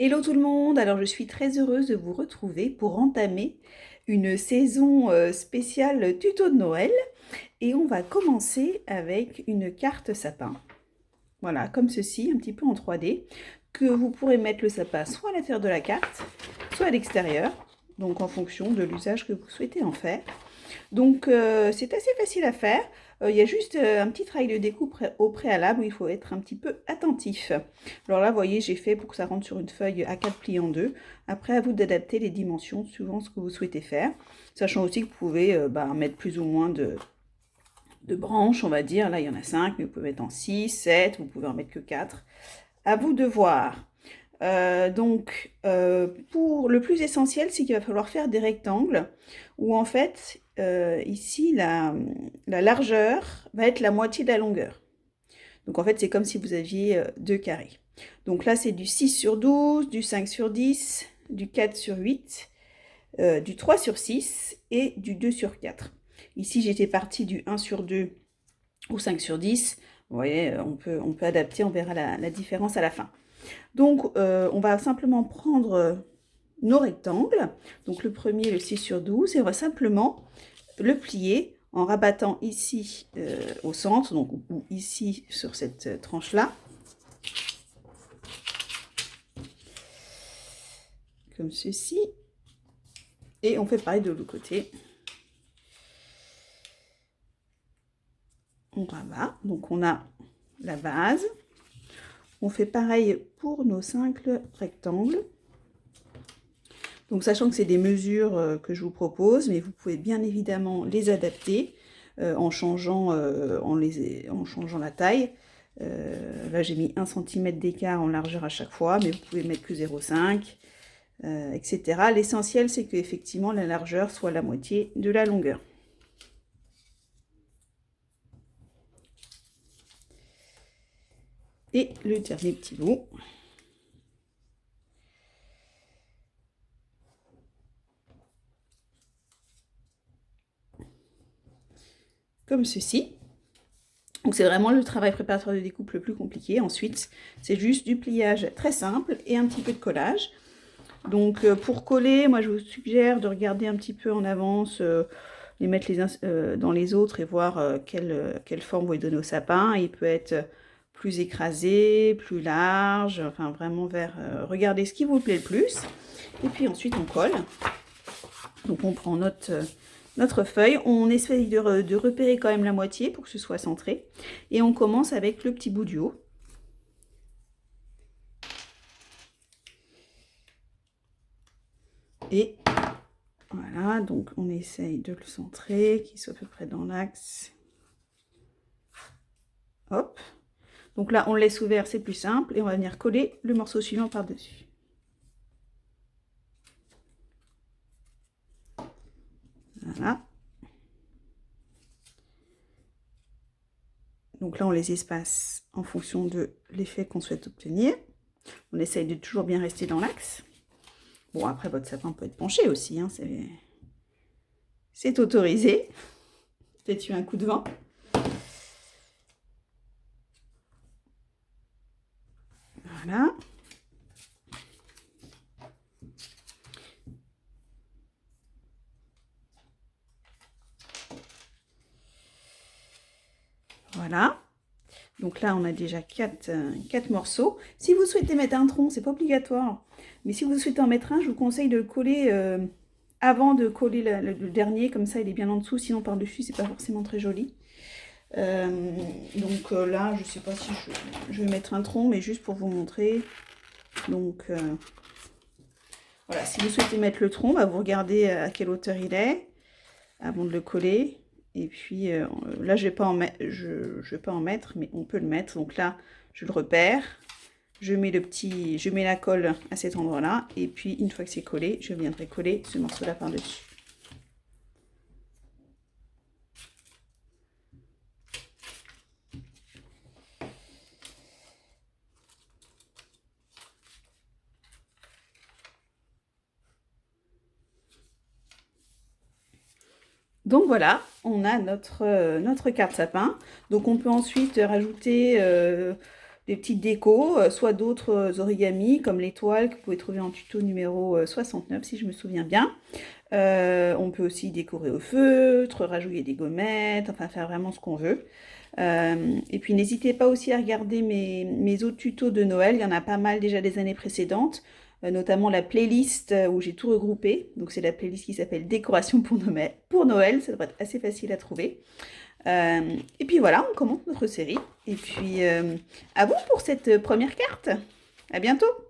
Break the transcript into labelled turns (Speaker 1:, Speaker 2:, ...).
Speaker 1: Hello tout le monde, alors je suis très heureuse de vous retrouver pour entamer une saison spéciale tuto de Noël et on va commencer avec une carte sapin, voilà comme ceci, un petit peu en 3D, que vous pourrez mettre le sapin soit à l'intérieur de la carte, soit à l'extérieur, donc en fonction de l'usage que vous souhaitez en faire. Donc c'est assez facile à faire. Il y a juste un petit travail de découpe au préalable où il faut être un petit peu attentif. Alors là, vous voyez, j'ai fait pour que ça rentre sur une feuille A4 pliée en deux. Après, à vous d'adapter les dimensions suivant ce que vous souhaitez faire. Sachant aussi que vous pouvez mettre plus ou moins de branches, on va dire. Là, il y en a 5, mais vous pouvez mettre en 6, 7, vous pouvez en mettre que 4. À vous de voir. Pour le plus essentiel, c'est qu'il va falloir faire des rectangles où en fait, ici, la largeur va être la moitié de la longueur. Donc en fait, c'est comme si vous aviez deux carrés. Donc là, c'est du 6 sur 12, du 5 sur 10, du 4 sur 8, du 3 sur 6 et du 2 sur 4. Ici, j'étais partie du 1 sur 2 ou 5 sur 10. Vous voyez, on peut adapter, on verra la différence à la fin. Donc, on va simplement prendre nos rectangles. Donc, le premier, le 6 sur 12, et on va simplement le plier en rabattant ici au centre, donc ou ici sur cette tranche-là. Comme ceci. Et on fait pareil de l'autre côté. On rabat. Donc, on a la base. On fait pareil pour nos 5 rectangles. Donc sachant que c'est des mesures que je vous propose, mais vous pouvez bien évidemment les adapter en changeant la taille. Là j'ai mis 1 cm d'écart en largeur à chaque fois, mais vous pouvez mettre que 0,5, etc. L'essentiel c'est qu'effectivement la largeur soit la moitié de la longueur. Et le dernier petit bout. Comme ceci. Donc c'est vraiment le travail préparatoire de découpe le plus compliqué. Ensuite, c'est juste du pliage très simple et un petit peu de collage. Donc pour coller, moi je vous suggère de regarder un petit peu en avance, les mettre dans les autres et voir quelle forme vous voulez donner au sapin. Il peut être plus écrasé, plus large, enfin vraiment regardez ce qui vous plaît le plus. Et puis ensuite on colle. Donc on prend notre feuille, on essaye de repérer quand même la moitié pour que ce soit centré. Et on commence avec le petit bout du haut. Et voilà, donc on essaye de le centrer, qu'il soit à peu près dans l'axe. Hop. Donc là, on le laisse ouvert, c'est plus simple. Et on va venir coller le morceau suivant par-dessus. Voilà. Donc là, on les espace en fonction de l'effet qu'on souhaite obtenir. On essaye de toujours bien rester dans l'axe. Bon, après, votre sapin peut être penché aussi, hein, c'est autorisé. Peut-être eu un coup de vent. Voilà. Voilà. Donc là, on a déjà 4 morceaux. Si vous souhaitez mettre un tronc, c'est pas obligatoire. Mais si vous souhaitez en mettre un, je vous conseille de le coller avant de coller le dernier. Comme ça, il est bien en dessous. Sinon, par-dessus, c'est pas forcément très joli. Là, je sais pas si je vais mettre un tronc, mais juste pour vous montrer. Donc, voilà. Si vous souhaitez mettre le tronc, vous regardez à quelle hauteur il est avant de le coller. Et puis là, je vais pas en mettre, mais on peut le mettre. Donc là, je le repère. Je mets la colle à cet endroit-là. Et puis, une fois que c'est collé, je viendrai coller ce morceau-là par-dessus. Donc voilà, on a notre carte sapin. Donc on peut ensuite rajouter des petites décos, soit d'autres origamis comme l'étoile que vous pouvez trouver en tuto numéro 69 si je me souviens bien. On peut aussi décorer au feutre, rajouter des gommettes, enfin faire vraiment ce qu'on veut. Et puis n'hésitez pas aussi à regarder mes autres tutos de Noël, il y en a pas mal déjà des années précédentes, notamment la playlist où j'ai tout regroupé. Donc c'est la playlist qui s'appelle Décoration pour Noël, ça devrait être assez facile à trouver. Et puis voilà, on commence notre série. Et puis à vous pour cette première carte. À bientôt!